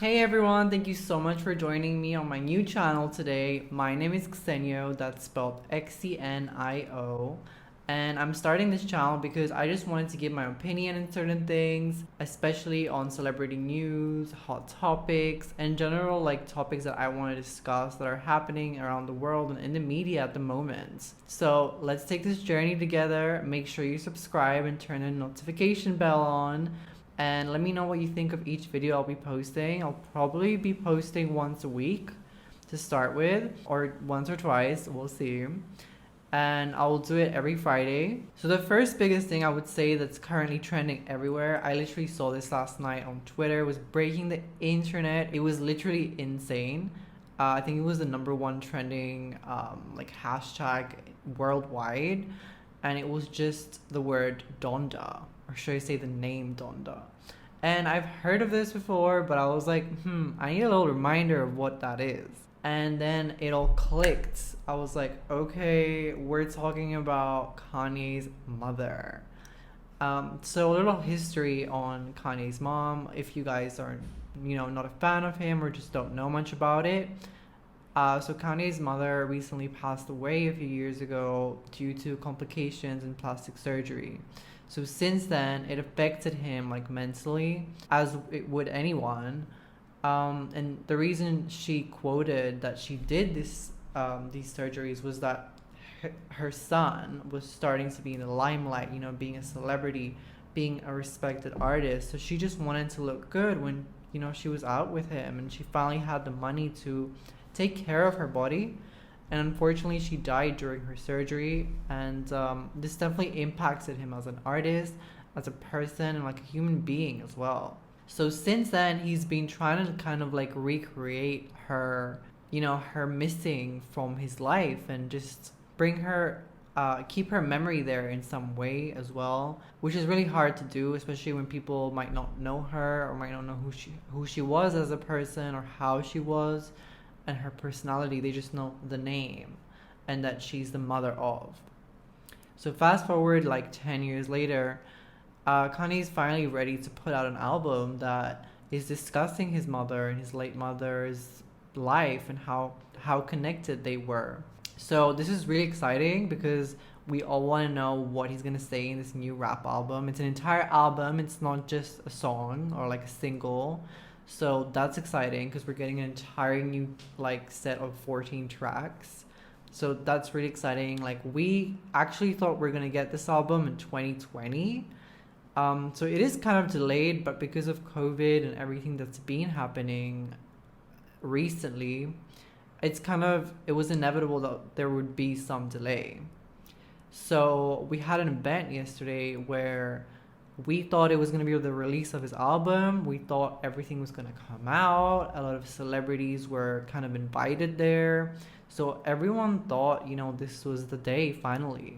Hey everyone, thank you so much for joining me on my new channel today. My name is Xenio, that's spelled Xenio, and I'm starting this channel because I just wanted to give my opinion on certain things, especially on celebrity news, hot topics, and general topics that I want to discuss that are happening around the world and in the media at the moment. So let's take this journey together. Make sure you subscribe and turn the notification bell on, and let me know what you think of each video I'll be posting. I'll probably be posting once a week to start with, or once or twice, we'll see. And I will do it every Friday. So the first biggest thing I would say that's currently trending everywhere, I literally saw this last night on Twitter, was breaking the internet. It was literally insane. I think it was the number one trending hashtag worldwide, and it was just the word Donda, or should I say the name Donda. And I've heard of this before, but I was like, I need a little reminder of what that is. And then it all clicked. I was like, okay, we're talking about Kanye's mother. So a little history on Kanye's mom, if you guys are, not a fan of him or just don't know much about it. So Kanye's mother recently passed away a few years ago due to complications in plastic surgery. So since then, it affected him mentally, as it would anyone. And the reason she quoted that she did these surgeries was that her son was starting to be in the limelight, being a celebrity, being a respected artist. So she just wanted to look good when, she was out with him, and she finally had the money to take care of her body. And unfortunately, she died during her surgery, and this definitely impacted him as an artist, as a person, and a human being as well. So since then, he's been trying to kind of recreate her, her missing from his life, and just bring her, keep her memory there in some way as well, which is really hard to do, especially when people might not know her or might not know who she was as a person or how she was and her personality. They just know the name and that she's the mother of. So fast forward 10 years later, Kanye's finally ready to put out an album that is discussing his mother and his late mother's life and how connected they were. So this is really exciting because we all want to know what he's going to say in this new rap album. It's an entire album. It's not just a song or a single. So that's exciting because we're getting an entire new set of 14 tracks. So that's really exciting. We actually thought we are gonna get this album in 2020. So it is kind of delayed, but because of COVID and everything that's been happening recently, it was inevitable that there would be some delay. So we had an event yesterday where we thought it was going to be the release of his album. We thought everything was going to come out. A lot of celebrities were kind of invited there. So everyone thought, this was the day finally.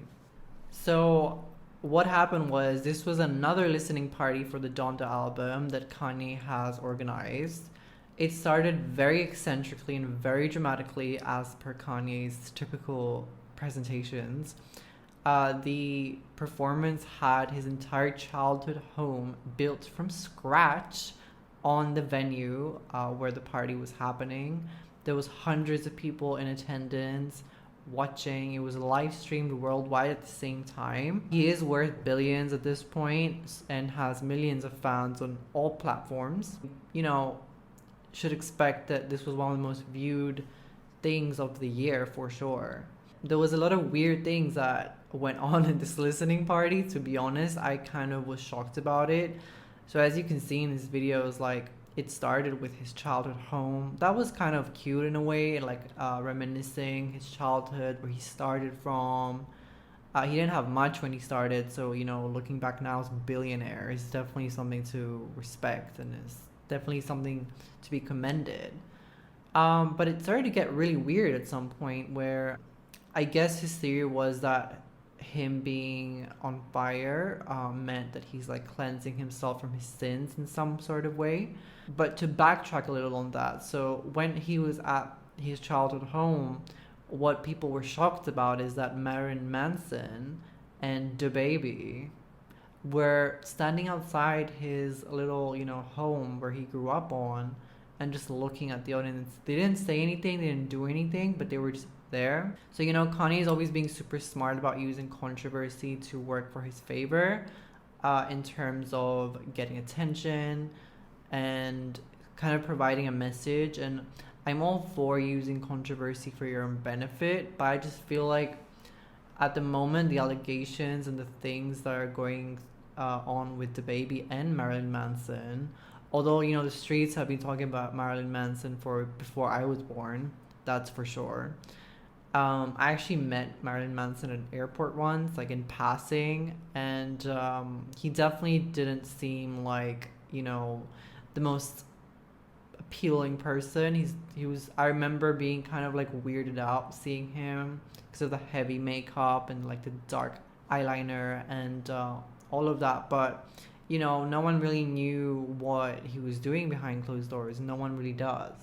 So what happened was, this was another listening party for the Donda album that Kanye has organized. It started very eccentrically and very dramatically, as per Kanye's typical presentations. The performance had his entire childhood home built from scratch on the venue where the party was happening. There was hundreds of people in attendance watching. It was live streamed worldwide at the same time. He is worth billions at this point and has millions of fans on all platforms. Should expect that this was one of the most viewed things of the year for sure. There was a lot of weird things that went on in this listening party. To be honest, I kind of was shocked about it. So as you can see in his videos, it started with his childhood home. That was kind of cute in a way, reminiscing his childhood, where he started from. He didn't have much when he started, so looking back now as a billionaire is definitely something to respect, and is definitely something to be commended. But it started to get really weird at some point, where I guess his theory was that him being on fire meant that he's cleansing himself from his sins in some sort of way. But to backtrack a little on that, so when he was at his childhood home, what people were shocked about is that Marilyn Manson and DaBaby were standing outside his little, home where he grew up on, and just looking at the audience. They didn't say anything, they didn't do anything, but they were just there. So, Kanye is always being super smart about using controversy to work for his favor, in terms of getting attention and kind of providing a message. And I'm all for using controversy for your own benefit, but I just feel like at the moment, the allegations and the things that are going on with the baby and Marilyn Manson, although the streets have been talking about Marilyn Manson for before I was born, that's for sure. I actually met Marilyn Manson at an airport once, like in passing, and he definitely didn't seem like the most appealing person. He was. I remember being kind of like weirded out seeing him because of the heavy makeup and like the dark eyeliner and all of that. But no one really knew what he was doing behind closed doors. No one really does.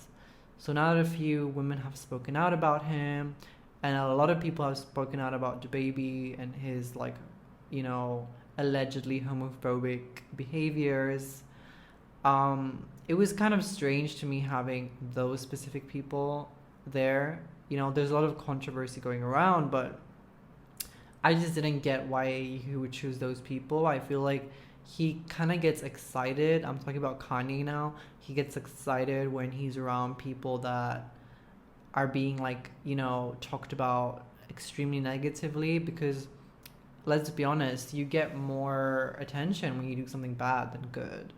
So now that a few women have spoken out about him, and a lot of people have spoken out about the baby and his like, allegedly homophobic behaviors. It was kind of strange to me having those specific people there. There's a lot of controversy going around, but I just didn't get why he would choose those people. I feel like he kind of gets excited. I'm talking about Kanye now. He gets excited when he's around people that are being like, talked about extremely negatively, because let's be honest, you get more attention when you do something bad than good.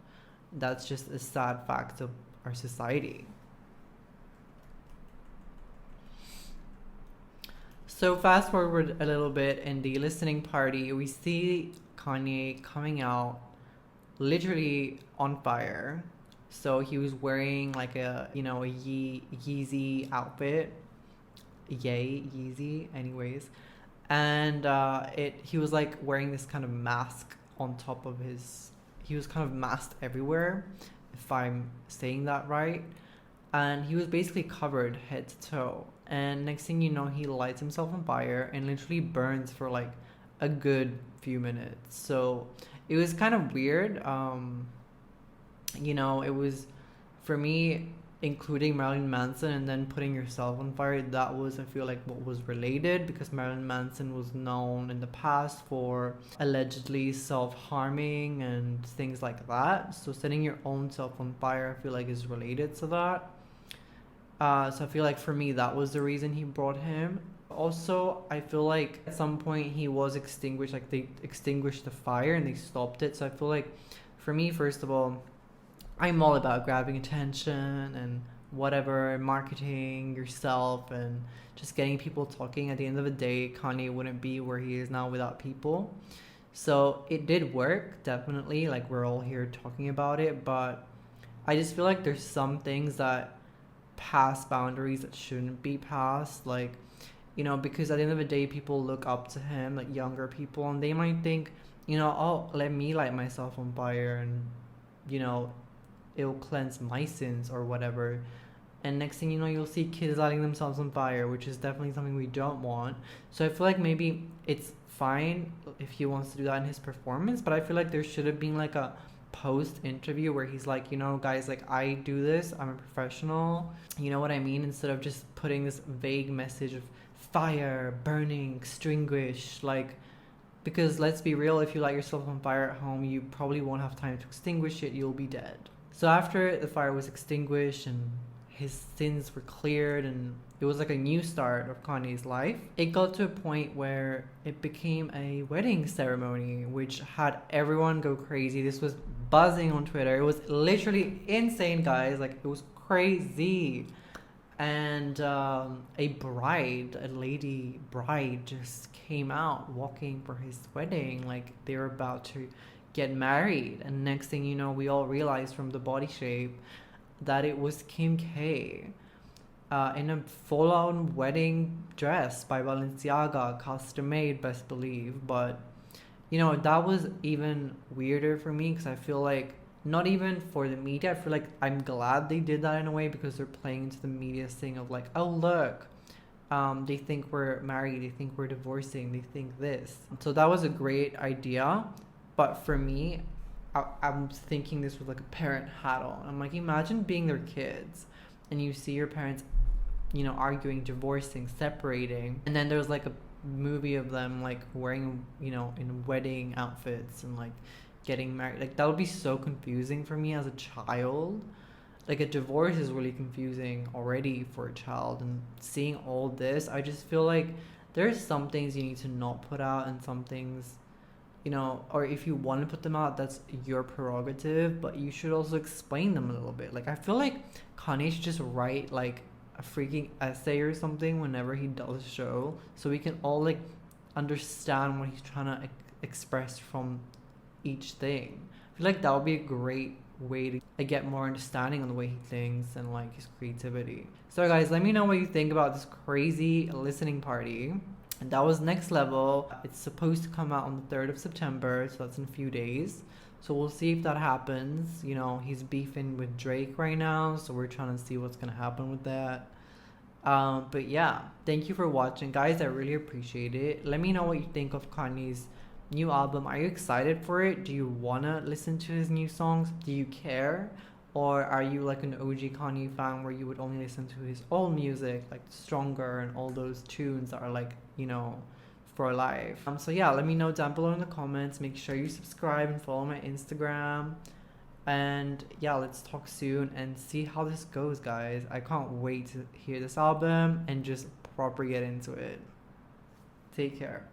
That's just a sad fact of our society. So fast forward a little bit in the listening party, we see Kanye coming out literally on fire. So he was wearing like a Yeezy outfit. Yay, Yeezy. Anyways, and he was like wearing this kind of mask on top of his. He was kind of masked everywhere, if I'm saying that right. And he was basically covered head to toe. And next thing you know, he lights himself on fire and literally burns for like a good few minutes. So it was kind of weird. It was, for me, including Marilyn Manson and then putting yourself on fire, that was, I feel like, what was related, because Marilyn Manson was known in the past for allegedly self-harming and things like that. So setting your own self on fire, I feel like, is related to that. So I feel like for me, that was the reason he brought him. Also, I feel like at some point he was extinguished, like they extinguished the fire and they stopped it. So I feel like for me, first of all, I'm all about grabbing attention and whatever, marketing yourself and just getting people talking. At the end of the day, Kanye wouldn't be where he is now without people. So it did work, definitely. Like, we're all here talking about it, but I just feel like there's some things that pass boundaries that shouldn't be passed. Like, because at the end of the day, people look up to him, like younger people, and they might think, oh, let me light myself on fire and, it'll cleanse my sins or whatever. And next thing you know, you'll see kids lighting themselves on fire, which is definitely something we don't want. So I feel like maybe it's fine if he wants to do that in his performance, but I feel like there should have been like a post interview where he's like, guys, like, I do this, I'm a professional, you know what I mean, instead of just putting this vague message of fire, burning, extinguish, like, because let's be real, if you light yourself on fire at home, you probably won't have time to extinguish it, you'll be dead. So after the fire was extinguished and his sins were cleared and it was like a new start of Kanye's life, it got to a point where it became a wedding ceremony, which had everyone go crazy. This was buzzing on Twitter. It was literally insane, guys. Like, it was crazy. And a lady bride just came out walking for his wedding. Like, they were about to get married. And next thing you know, we all realized from the body shape that it was Kim K. In a full-on wedding dress by Balenciaga, custom-made, best believe. But, that was even weirder for me, because I feel like, not even for the media, I feel like I'm glad they did that in a way, because they're playing into the media's thing of like, oh, look, they think we're married, they think we're divorcing, they think this. So that was a great idea. But for me, I'm thinking this with like a parent hat on. I'm like, imagine being their kids and you see your parents, arguing, divorcing, separating, and then there's like a movie of them like wearing, in wedding outfits and like getting married. Like that would be so confusing for me as a child. Like a divorce is really confusing already for a child, and seeing all this, I just feel like there's some things you need to not put out, and some things, or if you want to put them out, that's your prerogative, but you should also explain them a little bit. Like I feel like Kanye should just write like a freaking essay or something whenever he does a show, so we can all like understand what he's trying to express from each thing. I feel like that would be a great way to get more understanding on the way he thinks and like his creativity. So guys, let me know what you think about this crazy listening party. And that was Next Level. It's supposed to come out on the 3rd of September, so that's in a few days. So we'll see if that happens. He's beefing with Drake right now, so we're trying to see what's gonna happen with that. But yeah, thank you for watching, guys. I really appreciate it. Let me know what you think of Kanye's new album. Are you excited for it? Do you wanna listen to his new songs? Do you care? Or are you like an OG Kanye fan where you would only listen to his old music, like Stronger and all those tunes that are like, for life? So yeah, let me know down below in the comments. Make sure you subscribe and follow my Instagram. And yeah, let's talk soon and see how this goes, guys. I can't wait to hear this album and just proper get into it. Take care.